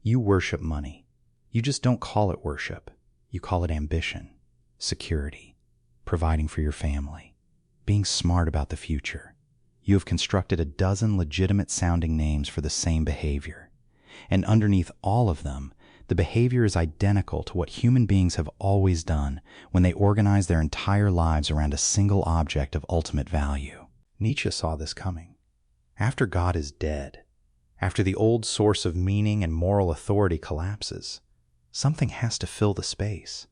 You worship money. You just don't call it worship. You call it ambition, security, providing for your family, being smart about the future. You have constructed a dozen legitimate-sounding names for the same behavior. And underneath all of them, the behavior is identical to what human beings have always done when they organize their entire lives around a single object of ultimate value. Nietzsche saw this coming. After God is dead, after the old source of meaning and moral authority collapses, something has to fill the space.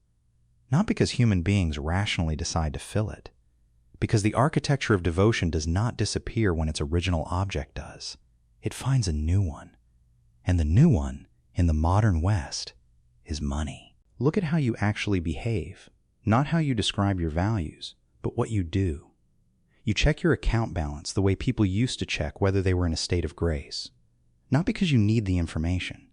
Not because human beings rationally decide to fill it, because the architecture of devotion does not disappear when its original object does. It finds a new one. And the new one, in the modern West, is money. Look at how you actually behave, not how you describe your values, but what you do. You check your account balance the way people used to check whether they were in a state of grace. Not because you need the information,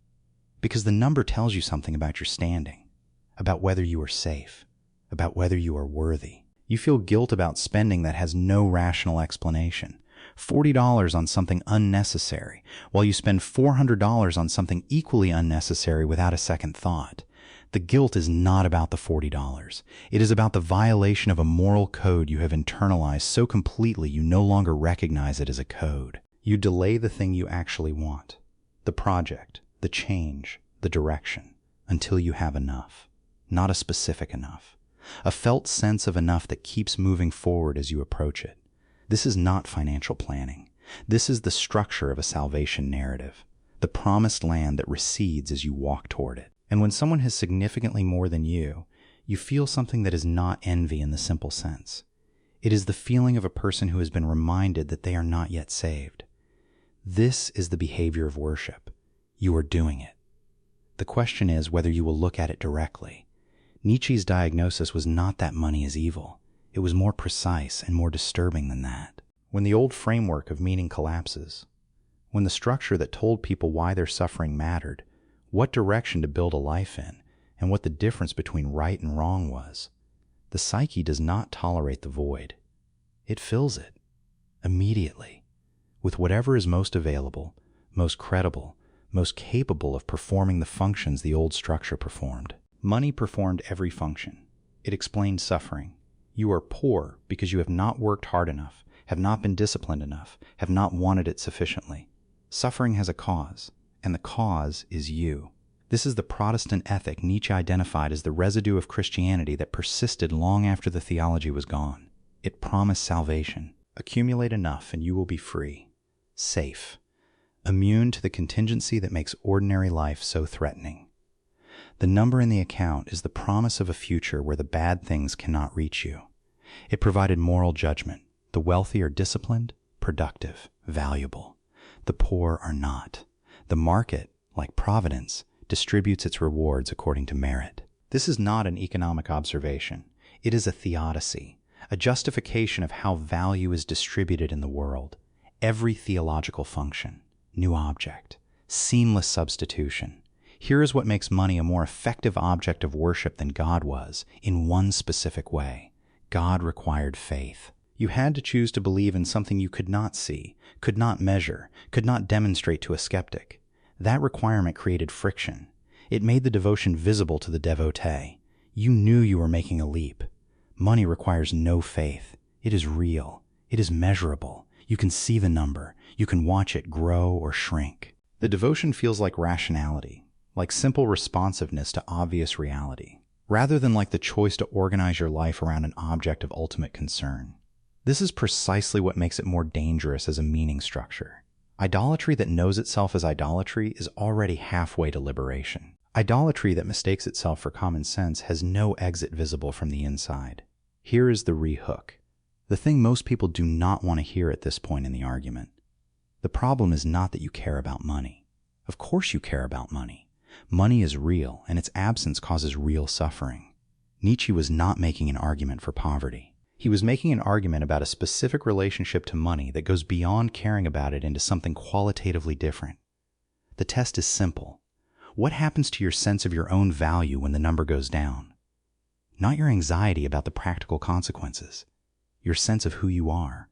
because the number tells you something about your standing, about whether you are safe, about whether you are worthy. You feel guilt about spending that has no rational explanation. $40 on something unnecessary, while you spend $400 on something equally unnecessary without a second thought. The guilt is not about the $40. It is about the violation of a moral code you have internalized so completely you no longer recognize it as a code. You delay the thing you actually want, the project, the change, the direction, until you have enough, not a specific enough, a felt sense of enough that keeps moving forward as you approach it. This is not financial planning. This is the structure of a salvation narrative, the promised land that recedes as you walk toward it. And when someone has significantly more than you feel something that is not envy in the simple sense. It is the feeling of a person who has been reminded that they are not yet saved. This is the behavior of worship. You are doing it. The question is whether you will look at it directly. Nietzsche's diagnosis was not that money is evil. It was more precise and more disturbing than that. When the old framework of meaning collapses, when the structure that told people why their suffering mattered, what direction to build a life in, and what the difference between right and wrong was, the psyche does not tolerate the void. It fills it, immediately, with whatever is most available, most credible, most capable of performing the functions the old structure performed. Money performed every function. It explained suffering. You are poor because you have not worked hard enough, have not been disciplined enough, have not wanted it sufficiently. Suffering has a cause, and the cause is you. This is the Protestant ethic Nietzsche identified as the residue of Christianity that persisted long after the theology was gone. It promised salvation. Accumulate enough and you will be free, safe, immune to the contingency that makes ordinary life so threatening. The number in the account is the promise of a future where the bad things cannot reach you. It provided moral judgment. The wealthy are disciplined, productive, valuable. The poor are not. The market, like providence, distributes its rewards according to merit. This is not an economic observation. It is a theodicy, a justification of how value is distributed in the world. Every theological function, new object, seamless substitution. Here is what makes money a more effective object of worship than God was, in one specific way. God required faith. You had to choose to believe in something you could not see, could not measure, could not demonstrate to a skeptic. That requirement created friction. It made the devotion visible to the devotee. You knew you were making a leap. Money requires no faith. It is real. It is measurable. You can see the number. You can watch it grow or shrink. The devotion feels like rationality, like simple responsiveness to obvious reality, rather than like the choice to organize your life around an object of ultimate concern. This is precisely what makes it more dangerous as a meaning structure. Idolatry that knows itself as idolatry is already halfway to liberation. Idolatry that mistakes itself for common sense has no exit visible from the inside. Here is the re-hook, the thing most people do not want to hear at this point in the argument. The problem is not that you care about money. Of course you care about money. Money is real, and its absence causes real suffering. Nietzsche was not making an argument for poverty. He was making an argument about a specific relationship to money that goes beyond caring about it into something qualitatively different. The test is simple. What happens to your sense of your own value when the number goes down? Not your anxiety about the practical consequences. Your sense of who you are.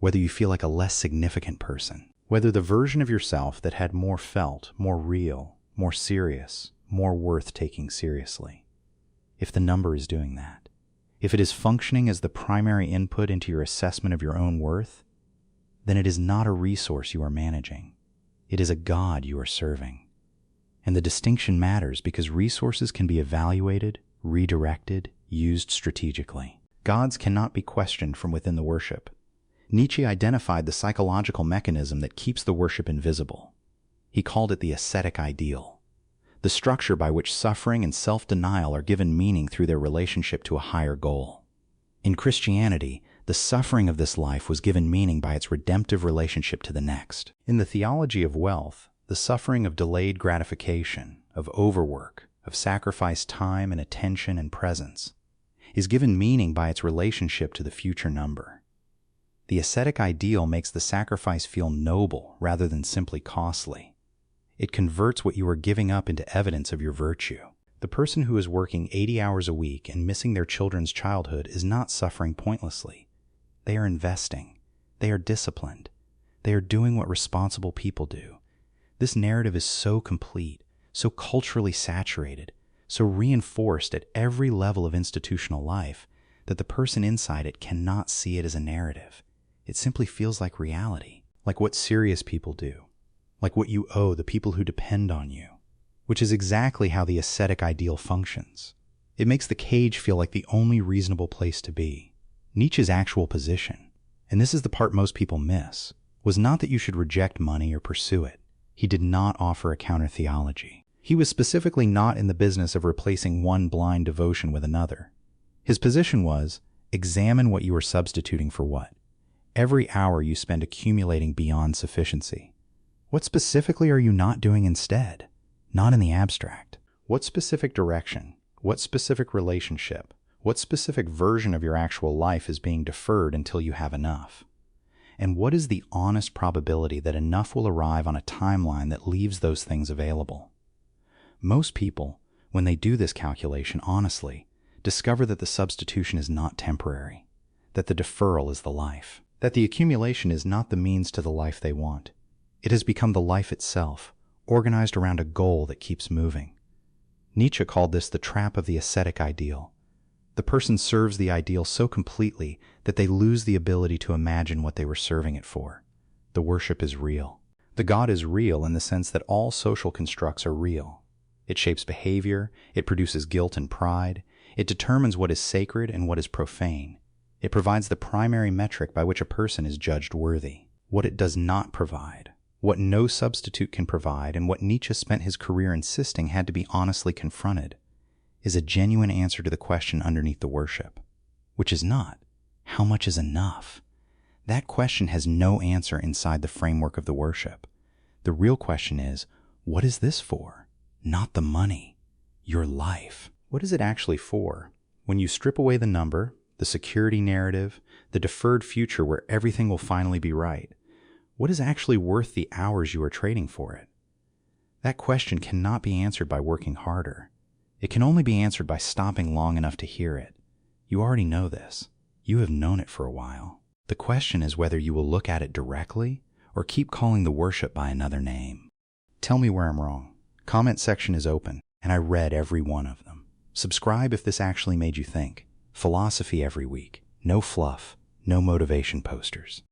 Whether you feel like a less significant person. Whether the version of yourself that had more felt, more real, more serious, more worth taking seriously. If the number is doing that, if it is functioning as the primary input into your assessment of your own worth, then it is not a resource you are managing. It is a God you are serving. And the distinction matters because resources can be evaluated, redirected, used strategically. Gods cannot be questioned from within the worship. Nietzsche identified the psychological mechanism that keeps the worship invisible. He called it the ascetic ideal, the structure by which suffering and self-denial are given meaning through their relationship to a higher goal. In Christianity, the suffering of this life was given meaning by its redemptive relationship to the next. In the theology of wealth, the suffering of delayed gratification, of overwork, of sacrificed time and attention and presence, is given meaning by its relationship to the future number. The ascetic ideal makes the sacrifice feel noble rather than simply costly. It converts what you are giving up into evidence of your virtue. The person who is working 80 hours a week and missing their children's childhood is not suffering pointlessly. They are investing. They are disciplined. They are doing what responsible people do. This narrative is so complete, so culturally saturated, so reinforced at every level of institutional life that the person inside it cannot see it as a narrative. It simply feels like reality, like what serious people do, like what you owe the people who depend on you, which is exactly how the ascetic ideal functions. It makes the cage feel like the only reasonable place to be. Nietzsche's actual position, and this is the part most people miss, was not that you should reject money or pursue it. He did not offer a counter-theology. He was specifically not in the business of replacing one blind devotion with another. His position was, examine what you are substituting for what. Every hour you spend accumulating beyond sufficiency. What specifically are you not doing instead? Not in the abstract. What specific direction, what specific relationship, what specific version of your actual life is being deferred until you have enough? And what is the honest probability that enough will arrive on a timeline that leaves those things available? Most people, when they do this calculation honestly, discover that the substitution is not temporary, that the deferral is the life, that the accumulation is not the means to the life they want. It has become the life itself, organized around a goal that keeps moving. Nietzsche called this the trap of the ascetic ideal. The person serves the ideal so completely that they lose the ability to imagine what they were serving it for. The worship is real. The God is real in the sense that all social constructs are real. It shapes behavior, it produces guilt and pride, it determines what is sacred and what is profane. It provides the primary metric by which a person is judged worthy. What it does not provide, what no substitute can provide, and what Nietzsche spent his career insisting had to be honestly confronted, is a genuine answer to the question underneath the worship, which is not, how much is enough? That question has no answer inside the framework of the worship. The real question is, what is this for? Not the money, your life. What is it actually for? When you strip away the number, the security narrative, the deferred future where everything will finally be right, what is actually worth the hours you are trading for it? That question cannot be answered by working harder. It can only be answered by stopping long enough to hear it. You already know this. You have known it for a while. The question is whether you will look at it directly or keep calling the worship by another name. Tell me where I'm wrong. Comment section is open, and I read every one of them. Subscribe if this actually made you think. Philosophy every week. No fluff. No motivation posters.